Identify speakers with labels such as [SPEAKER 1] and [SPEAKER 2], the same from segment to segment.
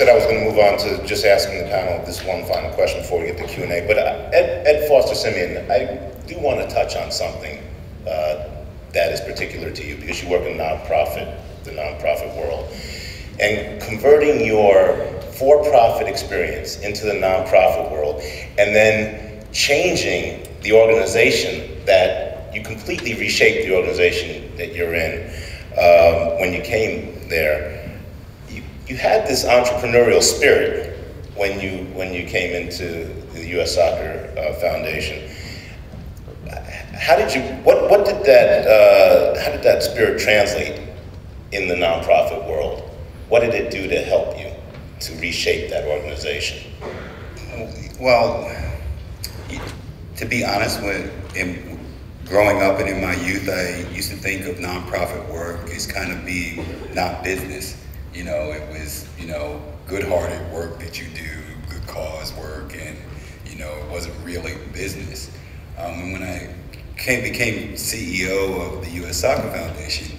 [SPEAKER 1] said I was going to move on to just asking the panel this one final question before we get to Q&A, but Ed Foster-Simeon, I do want to touch on something that is particular to you, because you work in the nonprofit world. And converting your for-profit experience into the nonprofit world, and then changing the organization that you completely reshaped the organization that you're in when you came there. You had this entrepreneurial spirit when you came into the U.S. Soccer Foundation. How did that spirit translate in the nonprofit world? What did it do to help you to reshape that organization?
[SPEAKER 2] Well, to be honest, growing up and in my youth, I used to think of nonprofit work as kind of being not business. You know, it was, good-hearted work that you do, good cause work, and, it wasn't really business. And when I became CEO of the U.S. Soccer Foundation,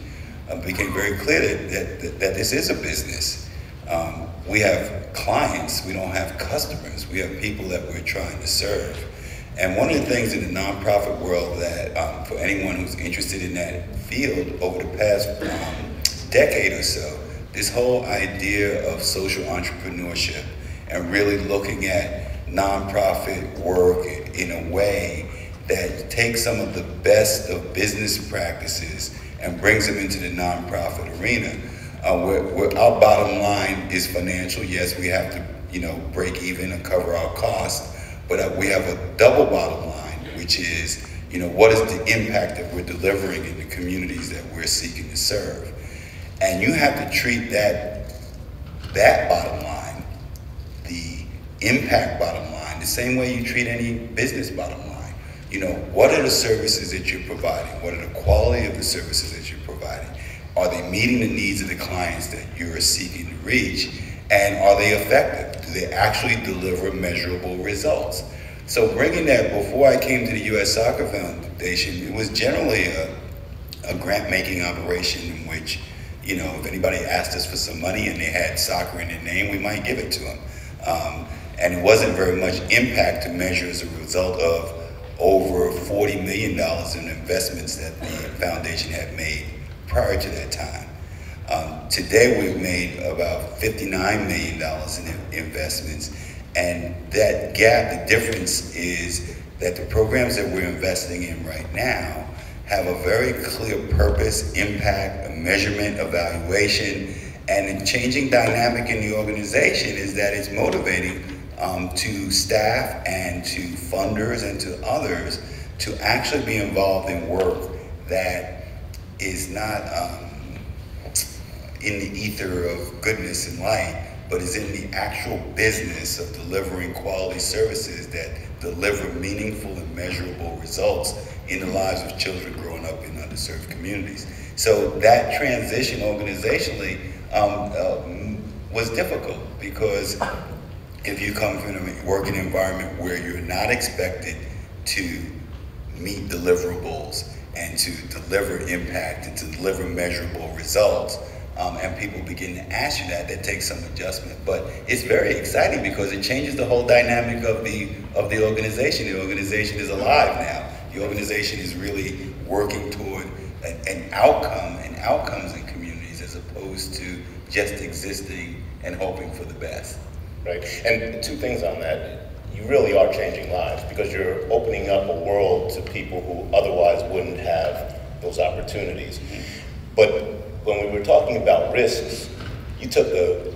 [SPEAKER 2] it became very clear that this is a business. We have clients, we don't have customers. We have people that we're trying to serve. And one of the things in the nonprofit world that, for anyone who's interested in that field, over the past decade or so, this whole idea of social entrepreneurship and really looking at nonprofit work in a way that takes some of the best of business practices and brings them into the nonprofit arena. Where our bottom line is financial. Yes, we have to, break even and cover our costs, but we have a double bottom line, which is, what is the impact that we're delivering in the communities that we're seeking to serve? And you have to treat that bottom line, the impact bottom line, the same way you treat any business bottom line. What are the services that you're providing? What are the quality of the services that you're providing? Are they meeting the needs of the clients that you're seeking to reach? And are they effective? Do they actually deliver measurable results? So bringing that, before I came to the U.S. Soccer Foundation, it was generally a grant-making operation in which, if anybody asked us for some money and they had soccer in their name, we might give it to them. And it wasn't very much impact to measure as a result of over $40 million in investments that the foundation had made prior to that time. Today we've made about $59 million in investments, and that gap, the difference is that the programs that we're investing in right now have a very clear purpose, impact, a measurement, evaluation, and the changing dynamic in the organization is that it's motivating to staff and to funders and to others to actually be involved in work that is not in the ether of goodness and light, but is in the actual business of delivering quality services that deliver meaningful and measurable results in the lives of children growing up in underserved communities. So that transition organizationally was difficult, because if you come from a working environment where you're not expected to meet deliverables and to deliver impact and to deliver measurable results, and people begin to ask you that takes some adjustment. But it's very exciting because it changes the whole dynamic of the organization. The organization is alive now. The organization is really working toward an outcome and outcomes in communities, as opposed to just existing and hoping for the best.
[SPEAKER 1] Right, and two things on that. You really are changing lives, because you're opening up a world to people who otherwise wouldn't have those opportunities. But when we were talking about risks, you took a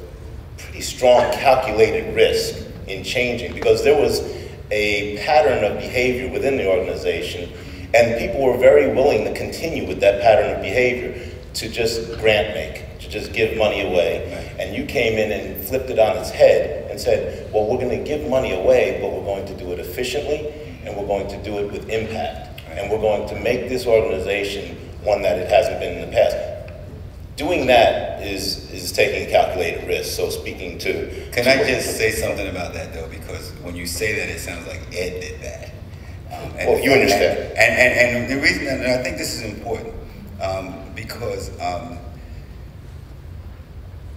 [SPEAKER 1] pretty strong calculated risk in changing, because there was a pattern of behavior within the organization, and people were very willing to continue with that pattern of behavior, to just grant make, to just give money away. And you came in and flipped it on its head and said, well, we're going to give money away, but we're going to do it efficiently, and we're going to do it with impact. And we're going to make this organization one that it hasn't been in the past. Doing that is taking a calculated risk. So speaking to...
[SPEAKER 2] Can I just say something about that, though? Because when you say that, it sounds like Ed did that.
[SPEAKER 1] Well, you understand.
[SPEAKER 2] And the reason, and I think this is important, because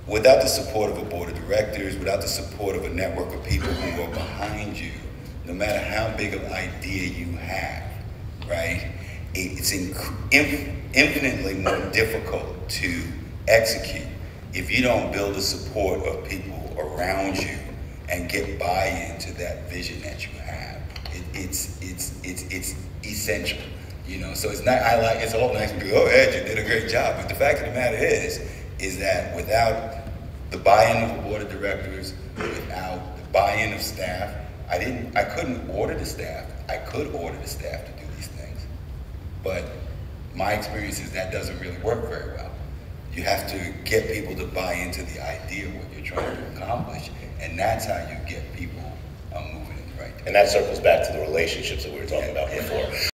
[SPEAKER 2] without the support of a board of directors, without the support of a network of people who are behind you, no matter how big of an idea you have, right, it's infinitely more difficult to execute if you don't build the support of people around you and get buy-in to that vision that you have. It's essential, you know. So it's not. It's all nice to be, oh, Ed, you did a great job, but the fact of the matter is that without the buy-in of the board of directors, without the buy-in of staff, I couldn't order the staff. I could order the staff to do these things, but my experience is that doesn't really work very well. You have to get people to buy into the idea of what you're trying to accomplish, and that's how you get people moving in the right direction.
[SPEAKER 1] And that circles back to the relationships that we were talking about before.